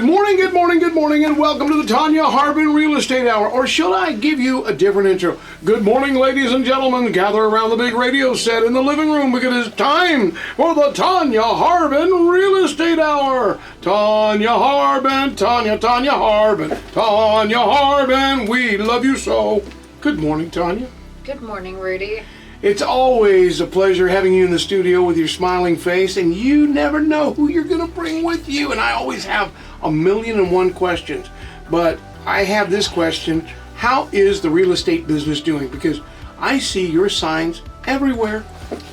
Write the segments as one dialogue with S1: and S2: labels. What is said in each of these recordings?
S1: Good morning, and welcome to the Tonya Harbin Real Estate Hour. Or should I give you a different intro? Good morning, ladies and gentlemen. Gather around the big radio set in the living room because it's time for the Tonya Harbin Real Estate Hour. Tonya Harbin, Tonya Harbin, Tonya Harbin. We love you so. Good morning, Tonya.
S2: Good morning, Rudy.
S1: It's always a pleasure having you in the studio with your smiling face, and you never know who you're going to bring with you. And I always have 1,000,001 questions, but I have this question: how is the real estate business doing? Because I see your signs everywhere.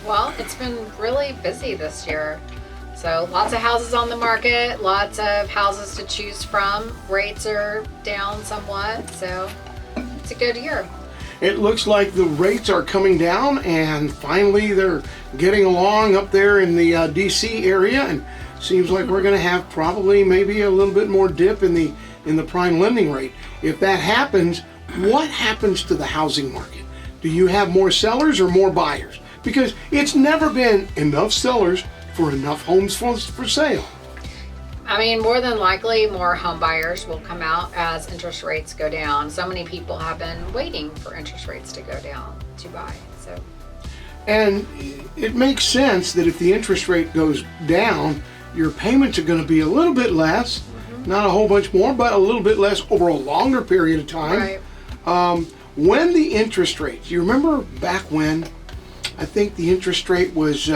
S2: Well, it's been really busy this year. So lots of houses on the market, lots of houses to choose from. Rates are down somewhat, so it's a good year.
S1: It looks like the rates are coming down, and finally they're getting along up there in the DC area, and seems like we're going to have probably maybe a little bit more dip in the prime lending rate. If that happens, what happens to the housing market? Do you have more sellers or more buyers? Because it's never been enough sellers for enough homes for sale.
S2: I mean, more than likely, more home buyers will come out as interest rates go down. So many people have been waiting for interest rates to go down to buy. So,
S1: and it makes sense that if the interest rate goes down, your payments are going to be a little bit less, not a whole bunch more, but a little bit less over a longer period of time.
S2: Right.
S1: When the interest rates, you remember back when I think the interest rate was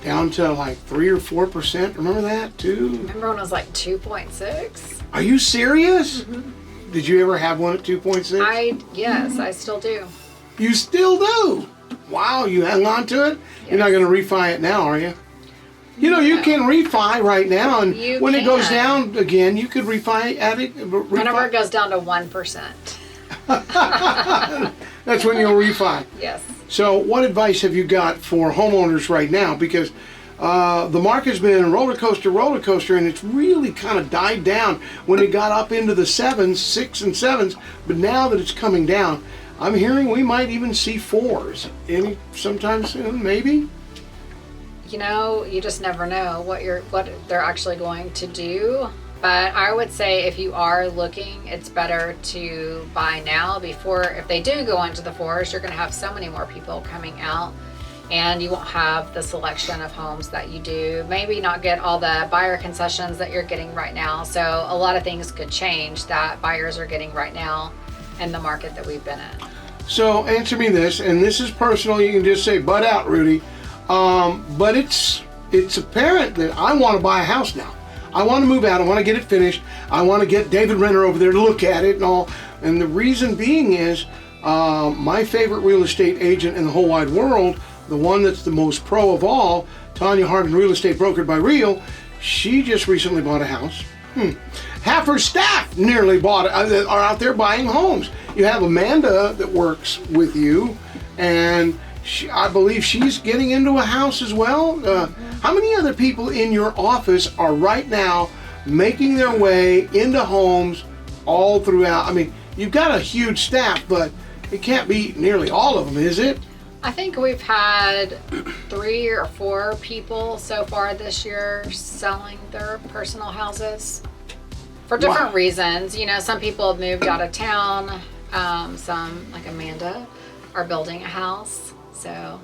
S1: down to like 3 or 4%. Remember that too?
S2: Remember when it was like 2.6?
S1: Are you serious? Did you ever have one at 2.6?
S2: Yes, I still do.
S1: You still do? Wow, you hang on to it?
S2: Yes.
S1: You're not going to refi it now, are you? You know, you can refi right now, and when it goes down again, you could refi at it.
S2: Whenever it goes down to 1%.
S1: That's when you'll refi.
S2: Yes.
S1: So what advice have you got for homeowners right now? Because the market's been roller coaster, and it's really kind of died down when it got up into the 6s and 7s. But now that it's coming down, I'm hearing we might even see 4s sometime soon, maybe.
S2: You know, you just never know what they're actually going to do. But I would say if you are looking, it's better to buy now before, if they do go into the 4s, you're going to have so many more people coming out, and you won't have the selection of homes that you do. Maybe not get all the buyer concessions that you're getting right now. So a lot of things could change that buyers are getting right now in the market that we've been in.
S1: So answer me this, and this is personal. You can just say, butt out, Rudy. But it's apparent that I want to buy a house now. I want to move out. I want to get it finished. I want to get David Renner over there to look at it and all. And the reason being is my favorite real estate agent in the whole wide world, the one that's the most pro of all, Tonya Harbin, Real Estate Brokered by Real, she just recently bought a house. Half her staff nearly bought it, are out there buying homes. You have Amanda that works with you, and I believe she's getting into a house as well. How many other people in your office are right now making their way into homes all throughout? I mean, you've got a huge staff, but it can't be nearly all of them, is it?
S2: I think we've had 3 or 4 people so far this year selling their personal houses for different reasons. You know, some people have moved out of town. Some, like Amanda, are building a house. So,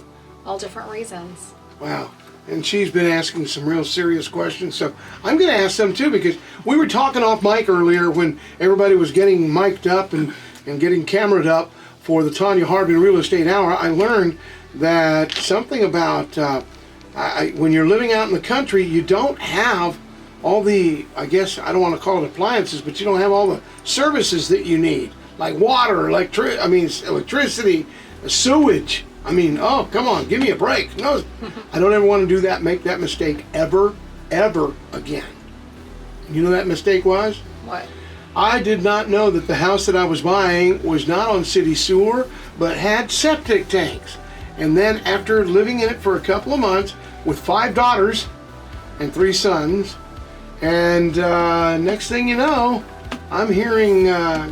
S2: all different reasons.
S1: Wow. And she's been asking some real serious questions, so I'm going to ask them too, because we were talking off mic earlier when everybody was getting mic'd up and getting camera'd up for the Tonya Harbin Real Estate Hour. I learned that something about when you're living out in the country, you don't have all the, I guess, I don't want to call it appliances, but you don't have all the services that you need, like water, electricity, sewage. I mean, oh, come on, give me a break. No, I don't ever want to make that mistake ever again. You know what that mistake was?
S2: What?
S1: I did not know that the house that I was buying was not on city sewer, but had septic tanks. And then after living in it for a couple of months with 5 daughters and 3 sons, and next thing you know, I'm hearing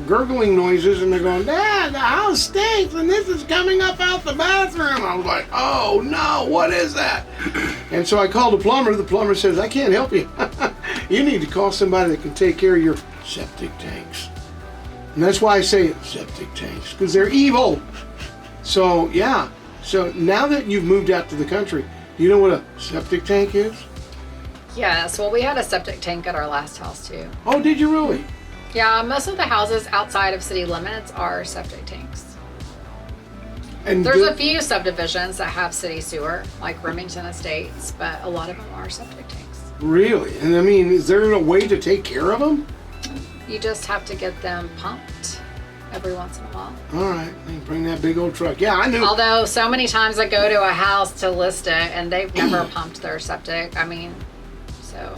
S1: gurgling noises, and they're going, Dad, the house stinks, and this is coming up out the bathroom. I was like, oh no, what is that? And so I called the plumber. The plumber says, I can't help you. You need to call somebody that can take care of your septic tanks. And that's why I say septic tanks, because they're evil. So, yeah. So now that you've moved out to the country, you know what a septic tank is?
S2: Yes, well, we had a septic tank at our last house too.
S1: Oh, did you really?
S2: Yeah, most of the houses outside of city limits are septic tanks.
S1: And
S2: There's a few subdivisions that have city sewer, like Remington Estates, but a lot of them are septic tanks.
S1: Really? And I mean, is there a way to take care of them?
S2: You just have to get them pumped every once in a while.
S1: All right, then bring that big old truck. Yeah, I knew.
S2: Although so many times I go to a house to list it and they've never pumped their septic. I mean, so.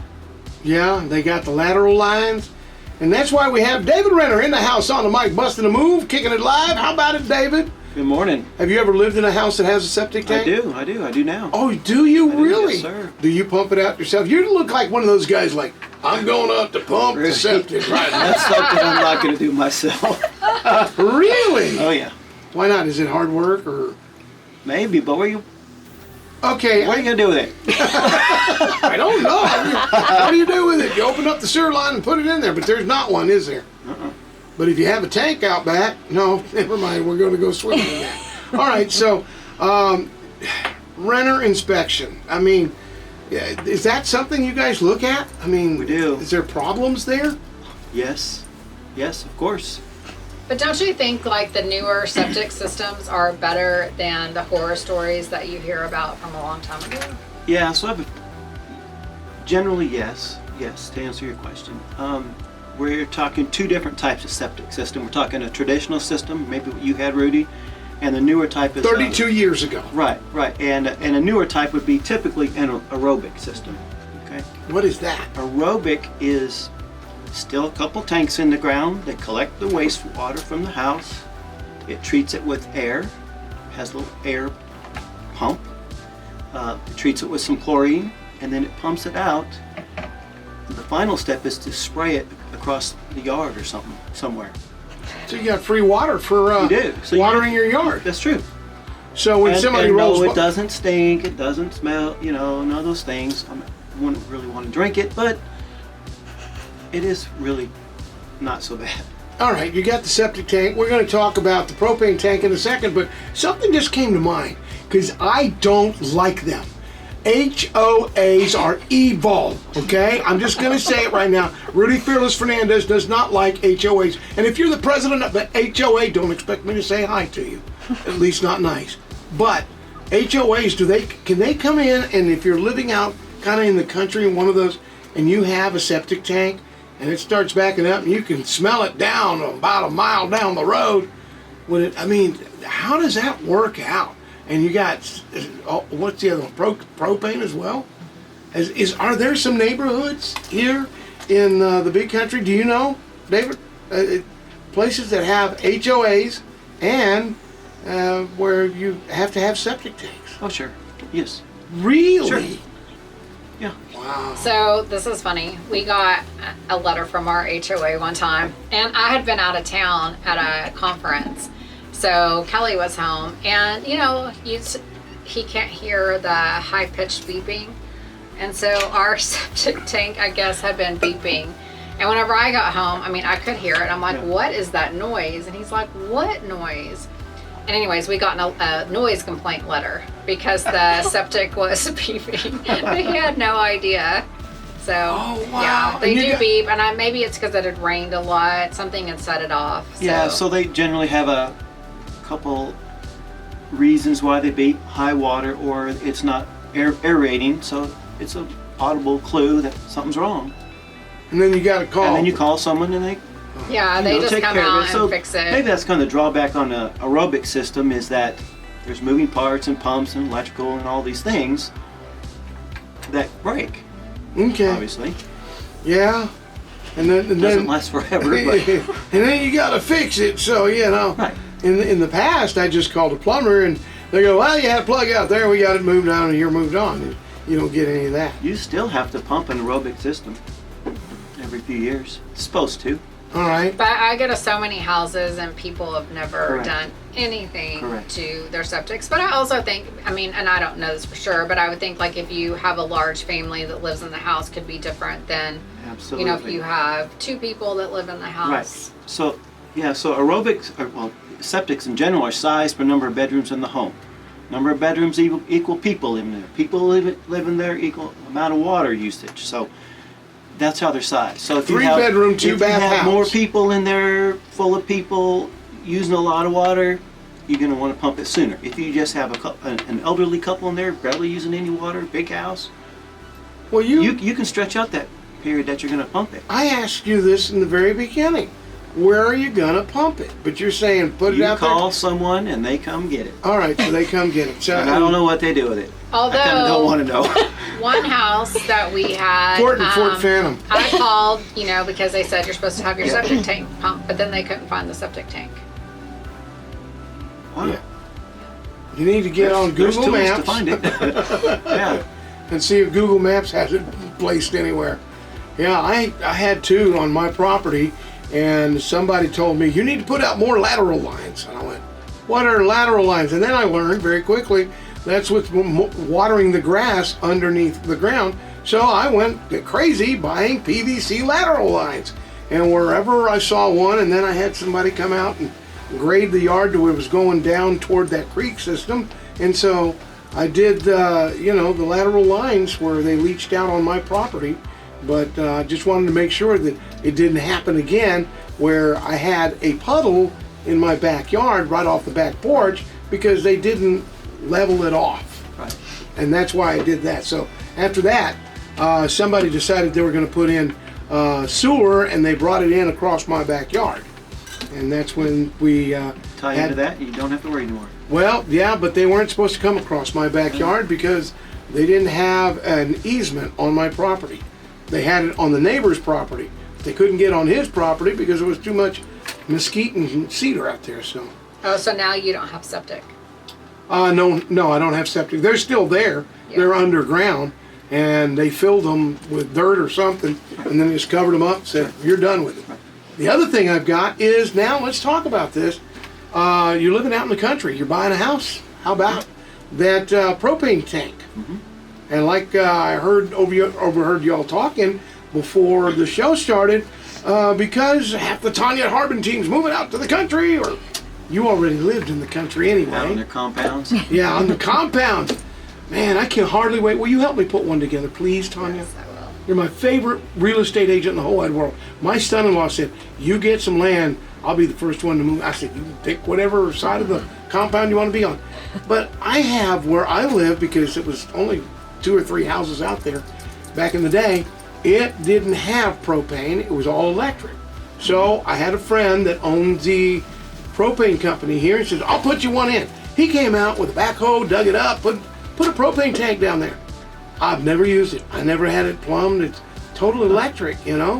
S1: Yeah, they got the lateral lines. And that's why we have David Renner in the house on the mic, busting a move, kicking it live. How about it, David?
S3: Good morning.
S1: Have you ever lived in a house that has a septic tank?
S3: I do now.
S1: Oh, do you really?
S3: Yes, sir.
S1: Do you pump it out yourself? You look like one of those guys like, I'm going up to pump the
S3: Really?
S1: septic right now.
S3: That's something I'm not going to do myself.
S1: Really?
S3: Oh yeah,
S1: Why not? Is it hard work or?
S3: maybe, but what are you
S1: Okay,
S3: going to do with it?
S1: I don't know. What do you do with it? You open up the sewer line and put it in there, but there's not one, is there? But if you have a tank out back, no, never mind. We're going to go swimming in that. All right, so Renner inspection. I mean, is that something you guys look at? I mean,
S3: We do.
S1: Is there problems there?
S3: Yes, of course.
S2: But don't you think like the newer septic systems are better than the horror stories that you hear about from a long time ago?
S3: Yeah, so generally yes. To answer your question, we're talking two different types of septic system. We're talking a traditional system, maybe what you had, Rudy, and the newer type is
S1: 32 years ago.
S3: Right, and a newer type would be typically an aerobic system. Okay.
S1: What is that?
S3: Aerobic is still a couple tanks in the ground that collect the wastewater from the house. It treats it with air, has a little air pump. It treats it with some chlorine, and then it pumps it out. The final step is to spray it across the yard or somewhere.
S1: So you got free water for
S3: You do. So
S1: watering your yard.
S3: That's true.
S1: So when somebody
S3: and
S1: rolls,
S3: no, it doesn't stink, it doesn't smell, none of those things. I wouldn't really want to drink it, but it is really not so bad.
S1: all right, you got the septic tank. We're going to talk about the propane tank in a second, but something just came to mind because I don't like them. HOAs are evil, okay? I'm just going to say it right now. Rudy Fearless Fernandez does not like HOAs. And if you're the president of the HOA, don't expect me to say hi to you. At least not nice. But HOAs, can they come in and if you're living out kind of in the country in one of those and you have a septic tank and it starts backing up and you can smell it down about a mile down the road, how does that work out? And you got, what's the other one? Propane as well? Are there some neighborhoods here in the big country, do you know, David? Places that have HOAs and where you have to have septic tanks.
S3: Oh, sure. Yes.
S1: Really?
S3: Sure. Yeah.
S1: Wow.
S2: So this is funny. We got a letter from our HOA one time, and I had been out of town at a conference. So Kelly was home, and he can't hear the high-pitched beeping, and so our septic tank, I guess, had been beeping. And whenever I got home, I could hear it. I'm like, What is that noise? And he's like, what noise? And anyways, we got a noise complaint letter because the septic was beeping. He had no idea. So, yeah, they do beep, and maybe it's because it had rained a lot. Something had set it off. So.
S3: Yeah, so they generally have a couple reasons why they beep: high water, or it's not aerating, so it's an audible clue that something's wrong.
S1: And then you got to call.
S3: And then you call someone and they
S2: they just
S3: take
S2: come
S3: care of
S2: out
S3: it. So
S2: and fix it.
S3: maybe that's kind of the drawback on the aerobic system, is that there's moving parts and pumps and electrical and all these things that break,
S1: Okay.
S3: obviously.
S1: Yeah. And then
S3: It doesn't last forever, but
S1: and then you got to fix it. So
S3: right.
S1: In the past, I just called a plumber and they go, well, you had a plug out there, we got it moved on, and you're moved on. And you don't get any of that.
S3: You still have to pump an aerobic system every few years. It's supposed to.
S1: All right.
S2: But I go to so many houses and people have never
S3: Correct.
S2: done anything
S3: Correct.
S2: to their septics. But I also think, I mean, and I don't know this for sure, but I would think like if you have a large family that lives in the house could be different than,
S3: Absolutely.
S2: you know, if you have 2 people that live in the house.
S3: Right. So, yeah, so aerobics, or, well, septics in general are sized per number of bedrooms in the home. Number of bedrooms equal people in there. People live in there equal amount of water usage. So that's how they're sized. So if
S1: 3
S3: you have,
S1: bedroom, 2
S3: if
S1: bath
S3: you have
S1: house.
S3: more people in there, full of people using a lot of water, you're going to want to pump it sooner. If you just have an elderly couple in there, barely using any water, big house,
S1: Well,
S3: you can stretch out that period that you're going to pump it.
S1: I asked you this in the very beginning. Where are you gonna pump it? But you're saying put it
S3: You
S1: out
S3: call someone and they come get it.
S1: there. All right, so they come get it. So
S3: And I don't know what they do with it.
S2: Although,
S3: I kind of don't want to know.
S2: one house that we had,
S1: Fort Phantom.
S2: I called, you know, because they said you're supposed to have your septic tank pumped, but then they couldn't find the septic tank.
S3: Wow.
S1: Yeah. You need to get on
S3: There's
S1: Google
S3: tools
S1: Maps
S3: to find it. Yeah.
S1: and see if Google Maps has it placed anywhere. Yeah, I had 2 on my property, and somebody told me you need to put out more lateral lines. And I went, what are lateral lines? And then I learned very quickly that's what's watering the grass underneath the ground. So I went crazy buying PVC lateral lines, and wherever I saw one, and then I had somebody come out and grade the yard to where it was going down toward that creek system. And so I did, you know, the lateral lines where they leached out on my property. But I just wanted to make sure that it didn't happen again where I had a puddle in my backyard right off the back porch because they didn't level it off.
S3: Right.
S1: And that's why I did that. So after that, somebody decided they were going to put in sewer, and they brought it in across my backyard. And that's when we
S3: Tie into that, you don't have to worry anymore.
S1: well, yeah, but they weren't supposed to come across my backyard because they didn't have an easement on my property. They had it on the neighbor's property. They couldn't get on his property because there was too much mesquite and cedar out there. So,
S2: Oh, so now you don't have septic.
S1: no, I don't have septic. They're still there.
S2: Yeah.
S1: They're underground, and they filled them with dirt or something, and then just covered them up and said, you're done with it. The other thing I've got is, now let's talk about this. You're living out in the country. You're buying a house. How about that propane tank? And like I overheard y'all talking before the show started, because half the Tonya Harbin team's moving out to the country, or you already lived in the country anyway.
S3: Out in their compounds.
S1: Yeah, on the compound. Man, I can hardly wait. Will you help me put one together, please, Tonya?
S2: Yes, I will.
S1: You're my favorite real estate agent in the whole wide world. My son-in-law said, you get some land, I'll be the first one to move. I said, you can pick whatever side of the compound you want to be on. But I have where I live, because it was only 2 or 3 houses out there back in the day, it didn't have propane, it was all electric. So I had a friend that owned the propane company here and said, I'll put you one in. He came out with a backhoe, dug it up, put a propane tank down there. I've never used it. I never had it plumbed. It's total electric, you know.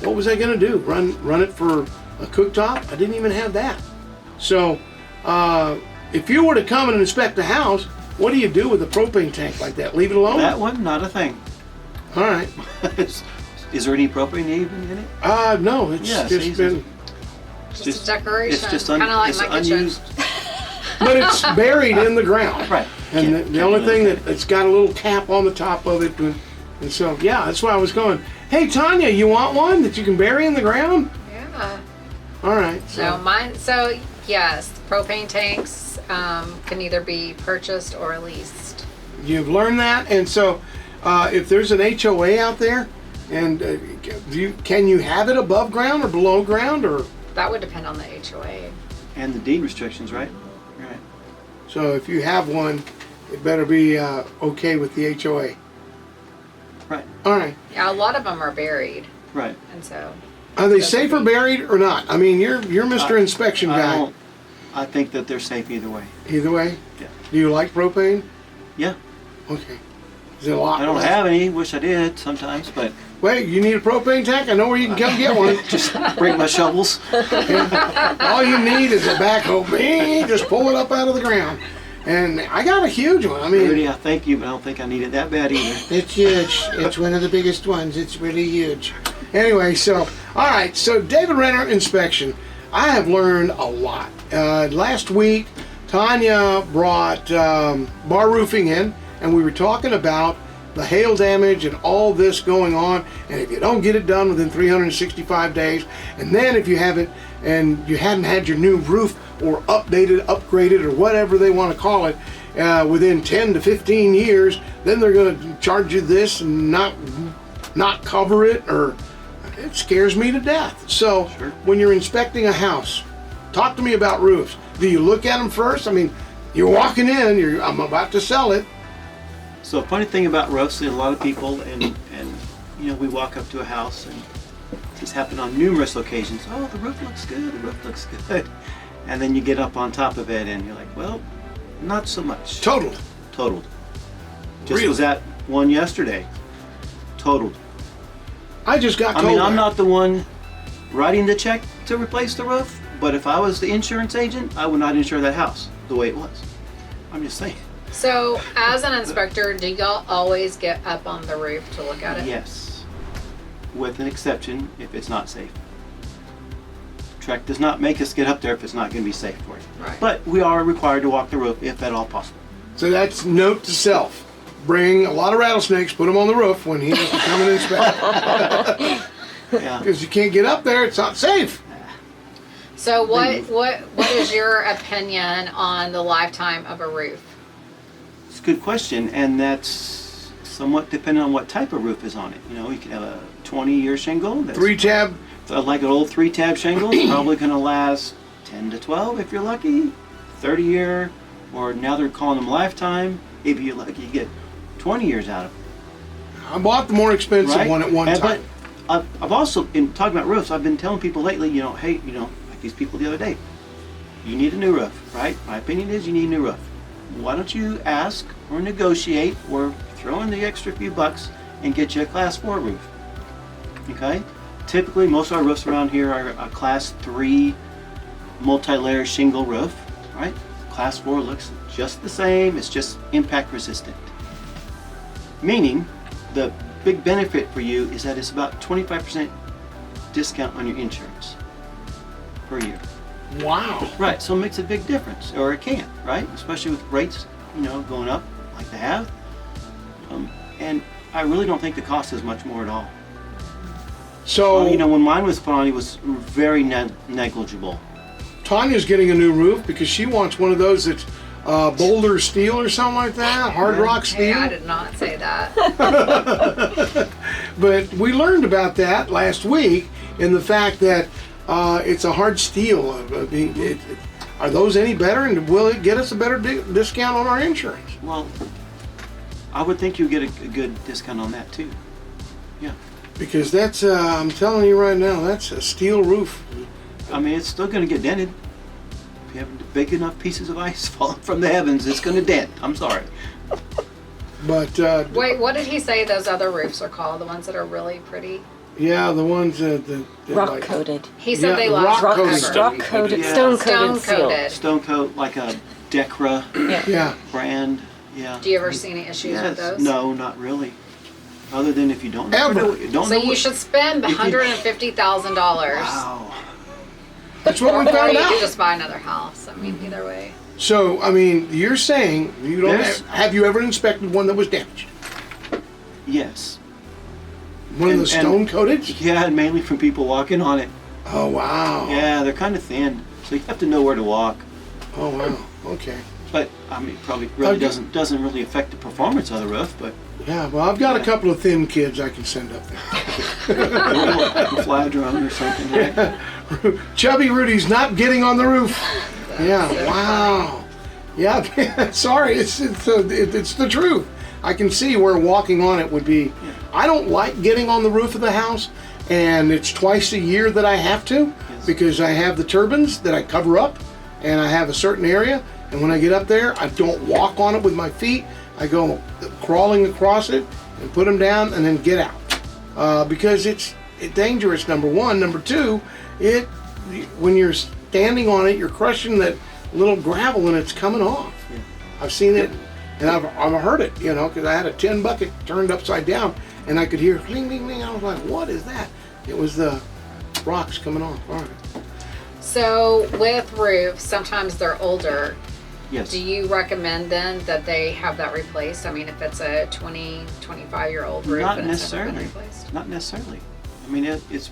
S1: What was I gonna do? Run it for a cooktop? I didn't even have that. So if you were to come and inspect the house, what do you do with a propane tank like that? Leave it alone?
S3: That one, not a thing.
S1: All right.
S3: Is there any propane even in it?
S1: No, it's
S3: Yeah,
S1: just
S3: see,
S1: been,
S2: Just a decoration.
S3: It's just
S2: kind of like
S3: it's
S2: my kitchen.
S3: unused.
S1: but it's buried in the ground.
S3: Right.
S1: And
S3: Can't-
S1: the
S3: can't
S1: only
S3: do
S1: thing
S3: anything.
S1: that it's got a little cap on the top of it, and so yeah, that's why I was going. Hey Tonya, you want one that you can bury in the ground?
S2: Yeah.
S1: All right.
S2: So mine. So yes, propane tanks can either be purchased or leased.
S1: You've learned that, and so if there's an HOA out there, and can you have it above ground or below ground, or
S2: That would depend on the HOA.
S3: And the deed restrictions, right? Right.
S1: so if you have one, it better be okay with the HOA.
S3: Right.
S1: All right.
S2: Yeah, a lot of them are buried,
S3: Right.
S2: and so
S1: Are they
S2: Doesn't
S1: safer
S2: be-
S1: buried or not? I mean, you're Mr. Inspection guy.
S3: I think that they're safe either way.
S1: Either way.
S3: Yeah.
S1: Do you like propane?
S3: Yeah.
S1: Okay. Is it a lot?
S3: I don't
S1: less?
S3: have any. Wish I did sometimes, but
S1: Wait, you need a propane tank? I know where you can come get one.
S3: just bring my shovels.
S1: All you need is a backhoe. Bing, just pull it up out of the ground. And I got a huge one. I mean,
S3: Rudy, I thank you, but I don't think I need it that bad either.
S1: it's huge. It's one of the biggest ones. It's really huge. Anyway, so, all right. So David Renner inspection. I have learned a lot. Last week, Tonya brought bar roofing in, and we were talking about the hail damage and all this going on, and if you don't get it done within 365 days, and then if you haven't, and you hadn't had your new roof or updated, upgraded, or whatever they want to call it, within 10 to 15 years, then they're going to charge you this and not cover it, or it scares me to death. So
S3: Sure.
S1: when you're inspecting a house, talk to me about roofs. Do you look at them first? I mean, you're walking in, I'm about to sell it.
S3: So funny thing about roofs, a lot of people, and you know, we walk up to a house, and this happened on numerous occasions. Oh, the roof looks good, the roof looks good. And then you get up on top of it and you're like, well, not so much.
S1: Totaled.
S3: Totaled. Just
S1: Really?
S3: was at one yesterday. Totaled.
S1: I just got
S3: I
S1: told
S3: mean, I'm
S1: that.
S3: not the one writing the check to replace the roof, but if I was the insurance agent, I would not insure that house the way it was. I'm just saying.
S2: So, as an inspector, do y'all always get up on the roof to look at it?
S3: Yes, with an exception if it's not safe. Trek does not make us get up there if it's not going to be safe for you.
S2: Right.
S3: But we are required to walk the roof if at all possible.
S1: So that's note to self. Bring a lot of rattlesnakes, put them on the roof when he has to come and inspect.
S3: Yeah.
S1: Because you can't get up there, it's not safe.
S2: So, what is your opinion on the lifetime of a roof?
S3: It's a good question, and that's somewhat dependent on what type of roof is on it. You know, you can have a 20-year shingle. That's
S1: 3-tab.
S3: like an old 3-tab shingle. It's probably going to last 10 to 12 if you're lucky. 30-year, or now they're calling them lifetime. If you're lucky, you get 20 years out of it.
S1: I bought the more expensive
S3: Right?
S1: one at one
S3: And-
S1: time.
S3: but I've also, in talking about roofs, I've been telling people lately, you know, hey, you know, like these people the other day, you need a new roof, right? My opinion is you need a new roof. Why don't you ask or negotiate or throw in the extra few bucks and get you a class 4 roof, okay? Typically, most of our roofs around here are a class 3 multi-layer shingle roof, right? Class 4 looks just the same, it's just impact resistant. Meaning, the big benefit for you is that it's about 25% discount on your insurance per year.
S1: Wow.
S3: Right, so it makes a big difference, or it can, right? Especially with rates, you know, going up like they have. And I really don't think the cost is much more at all.
S1: So,
S3: You know, when mine was put on, it was very negligible.
S1: Tanya's getting a new roof because she wants one of those that's boulder steel or something like that, hard rock
S2: Hey,
S1: steel.
S2: I did not say that.
S1: But we learned about that last week in the fact that it's a hard steel. Are those any better, and will it get us a better discount on our insurance?
S3: Well, I would think you get a good discount on that too. Yeah.
S1: Because that's, I'm telling you right now, that's a steel roof.
S3: I mean, it's still going to get dented. If you have big enough pieces of ice falling from the heavens, it's going to dent. I'm sorry.
S1: But,
S2: Wait, what did he say those other roofs are called? The ones that are really pretty?
S1: yeah, the ones that
S4: Rock
S1: like,
S4: coated.
S2: He said
S1: Yeah,
S2: they
S1: rock
S2: last
S1: coated.
S2: forever.
S4: Rock coated,
S3: Yeah.
S4: stone
S2: Stone
S4: coated seal.
S2: coated.
S3: Stone coat, like a Decra
S1: yeah.
S3: brand. Yeah.
S2: Do you ever see any issues with
S3: Yes.
S2: those?
S3: No, not really. Other than if you don't know,
S1: Ever.
S3: what- don't
S2: So
S3: know
S2: you
S3: what-
S2: should spend
S3: if you-
S2: $150,000.
S3: Wow.
S1: That's what we
S2: Or
S1: found
S2: you
S1: out.
S2: could just buy another house. I mean, either way.
S1: So, I mean, you're saying you don't
S3: There's-
S1: have you ever inspected one that was damaged?
S3: Yes.
S1: One of
S3: And-
S1: the stone coated?
S3: Yeah, and mainly from people walking on it.
S1: Oh, wow.
S3: Yeah, they're kind of thin, so you have to know where to walk.
S1: Oh, wow. Okay.
S3: But I mean, probably really
S1: Okay.
S3: doesn't really affect the performance of the roof. But
S1: Yeah, well, I've got a couple of thin kids I can send up there.
S3: a fly drone or something. Right?
S1: Chubby Rudy's not getting on the roof. Yeah, wow. Yeah, sorry, it's the truth. I can see where walking on it would be. I don't like getting on the roof of the house, and it's twice a year that I have to
S3: Yes.
S1: because I have the turbines that I cover up, and I have a certain area, and when I get up there, I don't walk on it with my feet. I go crawling across it and put them down and then get out because it's dangerous, number one. Number two, when you're standing on it, you're crushing that little gravel and it's coming off.
S3: Yeah.
S1: I've seen it, and I've heard it, you know, because I had a tin bucket turned upside down, and I could hear cling, cling, cling. I was like, what is that? It was the rocks coming off. All right.
S2: So with roofs, sometimes they're older.
S3: Yes.
S2: Do you recommend then that they have that replaced? I mean, if it's a 20, 25-year-old roof
S3: Not
S2: and it's never been
S3: necessarily.
S2: replaced?
S3: Not necessarily. I mean, it's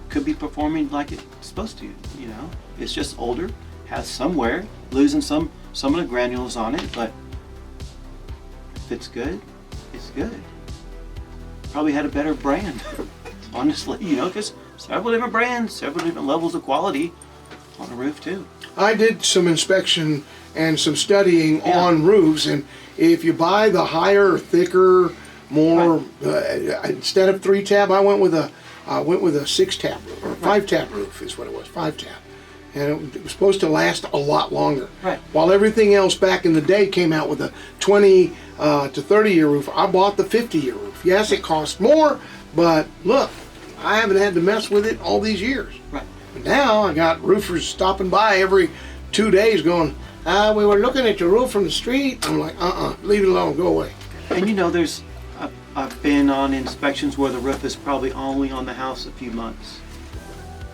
S3: could be performing like it's supposed to. You know, it's just older, has some wear, losing some of the granules on it, but if it's good, it's good. Probably had a better brand, honestly. You know, because several different brands, several different levels of quality on a roof too.
S1: I did some inspection and some studying
S3: Yeah.
S1: on roofs, and if you buy the higher, thicker, more, instead of 3-tab, I went with a 6-tab or 5-tab roof is what it was, 5-tab, and it was supposed to last a lot longer.
S3: Right.
S1: While everything else back in the day came out with a 20 to 30-year roof, I bought the 50-year roof. Yes, it cost more, but look, I haven't had to mess with it all these years.
S3: Right.
S1: But now I got roofers stopping by every 2 days going, we were looking at your roof from the street. I'm like, leave it alone, go away.
S3: And you know, I've been on inspections where the roof is probably only on the house a few months,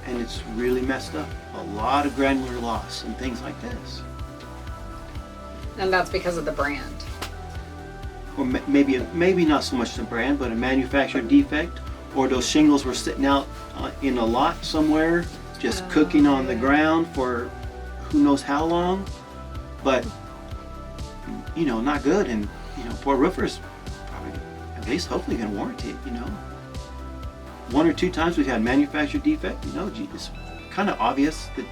S3: and it's really messed up. A lot of granular loss and things like this.
S2: And that's because of the brand.
S3: Or maybe not so much the brand, but a manufacturer defect, or those shingles were sitting out in a lot somewhere, just cooking on the ground for who knows how long. But you know, not good, and you know, poor roofers probably at least hopefully gonna warranty it. You know, 1 or 2 times we've had manufacturer defect. You know, it's kind of obvious the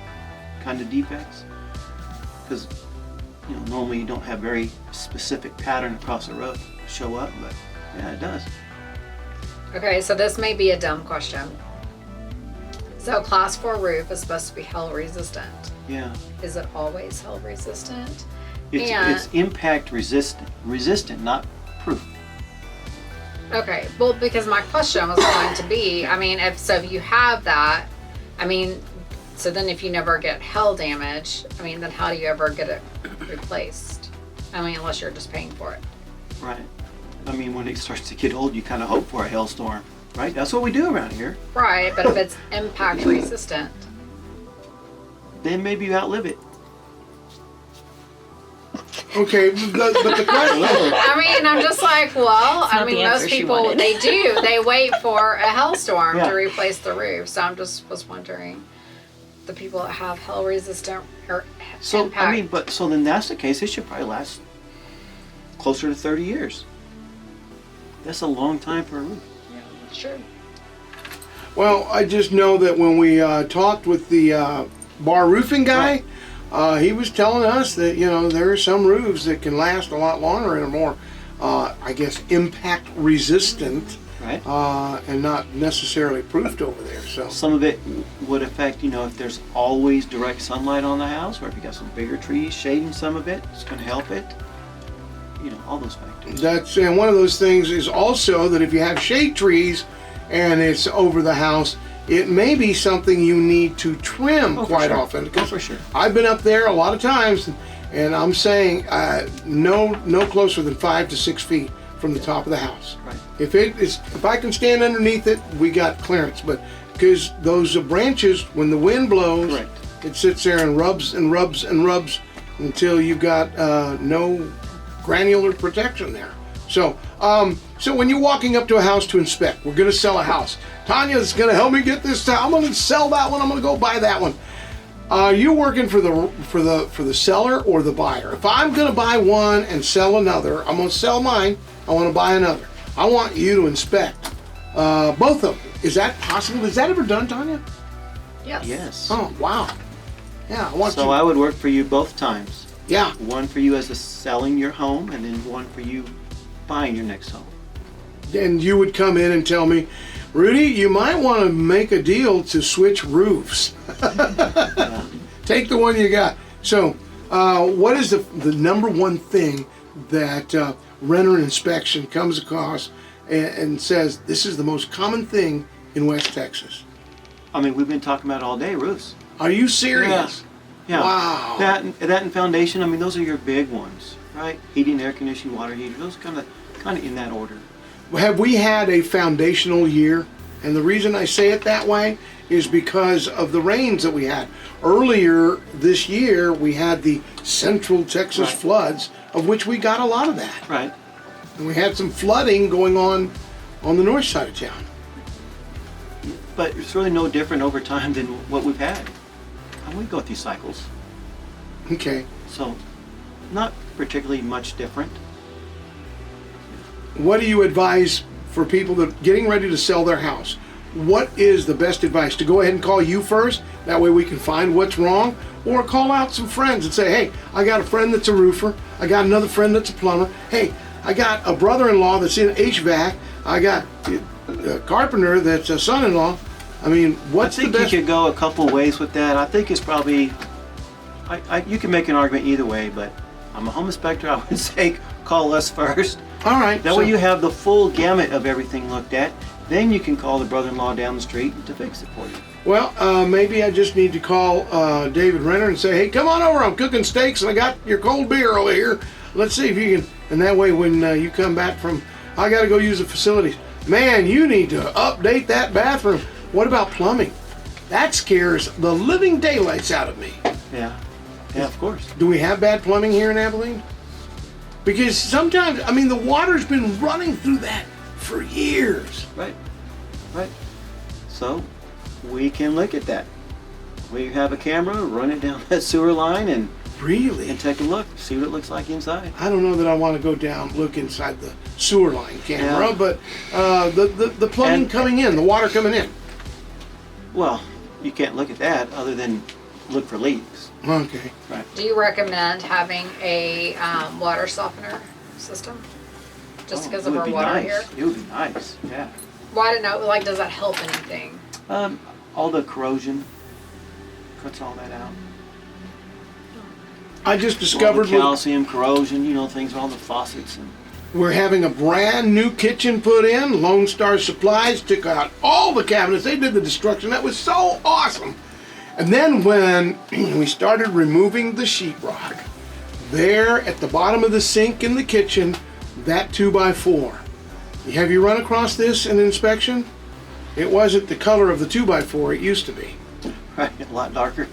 S3: kind of defects, because you know, normally you don't have very specific pattern across the roof show up, but yeah, it does.
S2: Okay, so this may be a dumb question. So class 4 roof is supposed to be hail resistant.
S3: Yeah,
S2: Is it always hail resistant?
S3: it's impact resistant, not proof.
S2: Okay, well, because my question was going to be, I mean, if you have that, I mean, so then if you never get hail damage, I mean, then how do you ever get it replaced? I mean, unless you're just paying for it.
S3: Right. I mean, when it starts to get old, you kind of hope for a hailstorm, right? That's what we do around here.
S2: Right, but if it's impact resistant,
S3: Then maybe you outlive it.
S1: Okay, but the question,
S2: I mean, I'm just like, well, I
S4: not
S2: mean,
S4: the answer
S2: most
S4: she
S2: people,
S4: wanted.
S2: they wait for a hailstorm
S3: Yeah.
S2: to replace the roof. So I'm just was wondering, the people that have hail resistant or
S3: So,
S2: impact.
S3: I mean, so then that's the case. It should probably last closer to 30 years. That's a long time for a roof.
S2: Yeah, that's true.
S1: well, I just know that when we talked with the bar roofing guy, he was telling us that, you know, there are some roofs that can last a lot longer and are more, I guess, impact resistant,
S3: Right.
S1: and not necessarily proofed over there. So
S3: Some of it would affect, you know, if there's always direct sunlight on the house, or if you got some bigger trees shading some of it, it's going to help it. You know, all those factors.
S1: that's, and one of those things is also that if you have shade trees and it's over the house, it may be something you need to trim
S3: Oh, for
S1: quite
S3: sure.
S1: often.
S3: Oh, for sure.
S1: I've been up there a lot of times, and I'm saying no closer than 5 to 6 feet from the top of the house.
S3: Right.
S1: If I can stand underneath it, we got clearance. But because those branches, when the wind blows,
S3: Correct.
S1: it sits there and rubs and rubs and rubs until you've got no granular protection there. So, so when you're walking up to a house to inspect, we're going to sell a house. Tanya's going to help me get this. I'm going to sell that one. I'm going to go buy that one. Are you working for the seller or the buyer? If I'm going to buy one and sell another, I'm going to sell mine. I want to buy another. I want you to inspect both of them. Is that possible? Is that ever done, Tonya?
S2: Yes.
S3: Yes.
S1: Oh, wow. Yeah, I want
S3: So
S1: you.
S3: I would work for you both times.
S1: Yeah.
S3: One for you as a selling your home, and then one for you buying your next home.
S1: And you would come in and tell me, Rudy, you might want to make a deal to switch roofs. Take the one you got. So, what is the number one thing that Renner Inspection comes across and says, this is the most common thing in West Texas?
S3: I mean, we've been talking about it all day, roofs.
S1: Are you serious?
S3: Yeah.
S1: Wow.
S3: That and foundation. I mean, those are your big ones, right? Heating, air conditioning, water heater. Those kind of in that order.
S1: Have we had a foundational year? And the reason I say it that way is because of the rains that we had. Earlier this year, we had the Central Texas
S3: Right.
S1: floods, of which we got a lot of that.
S3: Right.
S1: And we had some flooding going on the north side of town.
S3: But it's really no different over time than what we've had. And we go through cycles.
S1: Okay.
S3: So, not particularly much different.
S1: What do you advise for people that are getting ready to sell their house? What is the best advice? To go ahead and call you first, that way we can find what's wrong, or call out some friends and say, hey, I got a friend that's a roofer, I got another friend that's a plumber, hey, I got a brother-in-law that's in HVAC, I got a carpenter that's a son-in-law. I mean, what's the
S3: I think
S1: best?
S3: you could go a couple ways with that. I think it's probably, you can make an argument either way, but I'm a home inspector. I would say call us first.
S1: All right.
S3: That
S1: so-
S3: way you have the full gamut of everything looked at. Then you can call the brother-in-law down the street to fix it for you.
S1: Well, maybe I just need to call David Renner and say, hey, come on over. I'm cooking steaks and I got your cold beer over here. Let's see if you can. And that way when you come back from, I got to go use the facilities. Man, you need to update that bathroom. What about plumbing? That scares the living daylights out of me.
S3: Yeah. Yeah, of course.
S1: Do we have bad plumbing here in Abilene? Because sometimes, I mean, the water's been running through that for years.
S3: Right. Right. So we can look at that. We have a camera, run it down that sewer line and
S1: Really?
S3: take a look, see what it looks like inside.
S1: I don't know that I want to go down, look inside the sewer line camera,
S3: Yeah.
S1: but the plumbing
S3: And-
S1: coming in, the water coming in.
S3: Well, you can't look at that other than look for leaks.
S1: Okay.
S3: Right.
S2: Do you recommend having a water softener system? Just because
S3: Oh,
S2: of
S3: it
S2: our
S3: would be
S2: water
S3: nice.
S2: here?
S3: It would be nice, yeah.
S2: Well, I don't know, like, does that help anything?
S3: All the corrosion cuts all that out.
S1: I just
S3: All
S1: discovered
S3: the calcium, corrosion, things, all the faucets. And
S1: we're having a brand new kitchen put in. Lone Star Supplies took out all the cabinets. They did the destruction. That was so awesome. And then when we started removing the sheetrock, there at the bottom of the sink in the kitchen, that 2x4. Have you run across this in inspection? It wasn't the color of the 2x4 it used to be.
S3: right, a lot darker.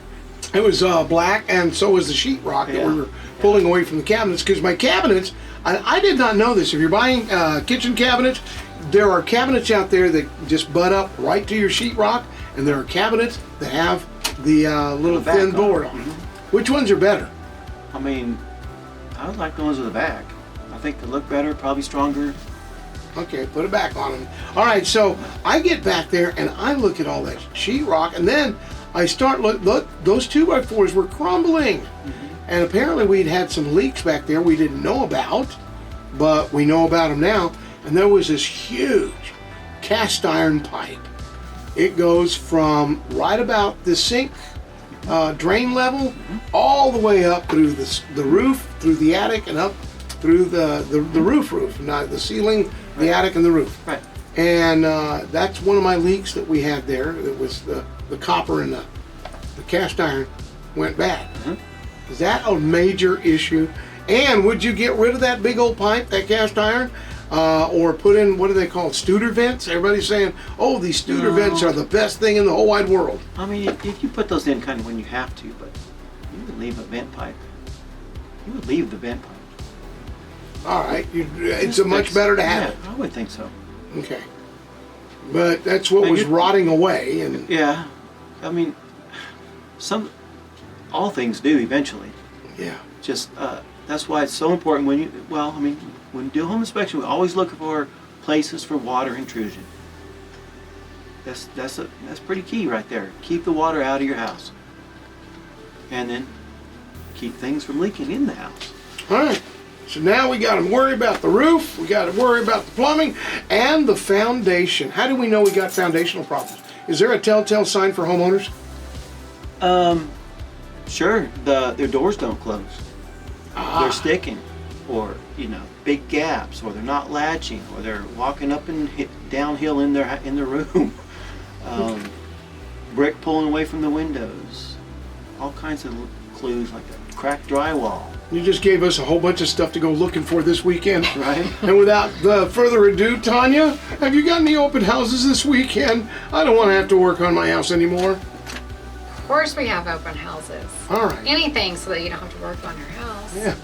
S1: It was black, and so was the sheetrock that we
S3: Yeah.
S1: were pulling away from the cabinets. Because my cabinets, I did not know this. If you're buying kitchen cabinets, there are cabinets out there that just butt up right to your sheetrock, and there are cabinets that have the little
S3: The back
S1: thin
S3: on
S1: board
S3: it.
S1: on them. Which ones are better?
S3: I mean, I would like the ones with the back. I think they look better, probably stronger.
S1: Okay, put it back on them. All right, so I get back there and I look at all that sheetrock, and then I start look. Those 2x4s were crumbling, and apparently we'd had some leaks back there we didn't know about, but we know about them now. And there was this huge cast iron pipe. It goes from right about the sink drain level all the way up through the roof, through the attic, and up through the roof, not the ceiling, the attic, and the roof.
S3: Right.
S1: And that's one of my leaks that we had there. It was the copper and the cast iron went bad. Is that a major issue? And would you get rid of that big old pipe, that cast iron, or put in, what do they call it, Studer vents? Everybody's saying, oh, these Studer vents are the best thing in the whole wide world.
S3: I mean, if you put those in kind of when you have to, but you would leave a vent pipe. You would leave the vent pipe.
S1: All right, it's a much better to have it.
S3: Yeah, I would think so.
S1: Okay. But that's what
S3: And
S1: was
S3: you-
S1: rotting away, and
S3: Yeah. I mean, all things do eventually.
S1: yeah.
S3: Just that's why it's so important when when you do home inspection, we always look for places for water intrusion. That's pretty key right there. Keep the water out of your house, and then keep things from leaking in the house.
S1: All right. So now we got to worry about the roof, we got to worry about the plumbing, and the foundation. How do we know we got foundational problems? Is there a telltale sign for homeowners?
S3: Sure, their doors don't close. They're sticking, or big gaps, or they're not latching, or they're walking up and downhill in their room. Brick pulling away from the windows. All kinds of clues like a cracked drywall.
S1: You just gave us a whole bunch of stuff to go looking for this weekend.
S3: Right.
S1: And without further ado, Tonya, have you got any open houses this weekend? I don't want to have to work on my house anymore.
S2: Of course we have open houses.
S1: All right.
S2: Anything so that you don't have to work on your house.
S1: Yeah.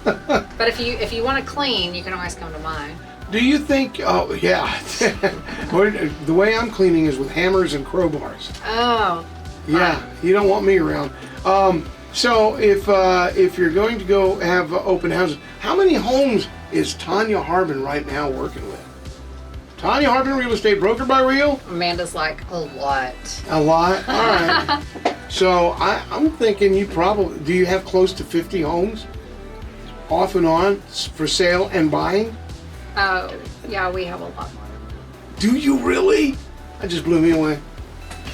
S2: But if you want to clean, you can always come to mine.
S1: Do you think, oh, yeah. The way I'm cleaning is with hammers and crowbars.
S2: Oh.
S1: Yeah, you don't want me around. So if you're going to go have open houses, how many homes is Tonya Harbin right now working with? Tonya Harbin, real estate broker by Real?
S2: Amanda's like, a lot.
S1: A lot? All right. So I'm thinking you probably, do you have close to 50 homes off and on for sale and buying?
S2: Oh, yeah, we have a lot more.
S1: Do you really? That just blew me away.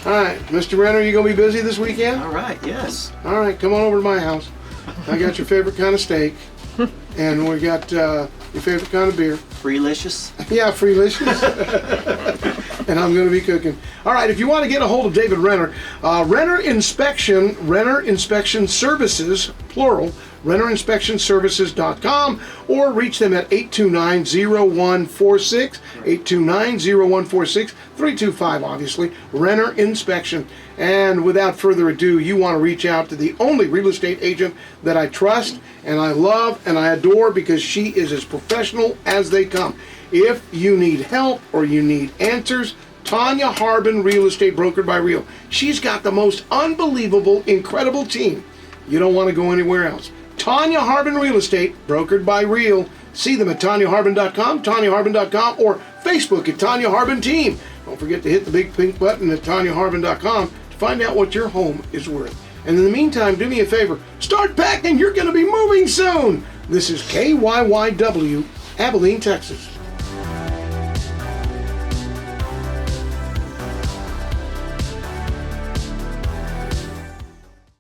S1: All right, Mr. Renner, you gonna be busy this weekend?
S3: All right, yes.
S1: All right, come on over to my house. I got your favorite kind of steak, and we got your favorite kind of beer.
S3: Freelicious.
S1: Yeah, freelicious. And I'm going to be cooking. All right, if you want to get a hold of David Renner, Renner Inspection Services, plural, RennerInspectionServices.com, or reach them at 829-0146, 829-0146, 325, obviously, Renner Inspection. And without further ado, you want to reach out to the only real estate agent that I trust and I love and I adore, because she is as professional as they come. If you need help or you need answers, Tonya Harbin, Real Estate Broker by Real. She's got the most unbelievable, incredible team. You don't want to go anywhere else. Tonya Harbin Real Estate, brokered by Real. See them at TonyaHarbin.com, TonyaHarbin.com, or Facebook at Tonya Harbin Team. Don't forget to hit the big pink button at TonyaHarbin.com to find out what your home is worth. And in the meantime, do me a favor, start packing. You're going to be moving soon. This is KYYW, Abilene, Texas.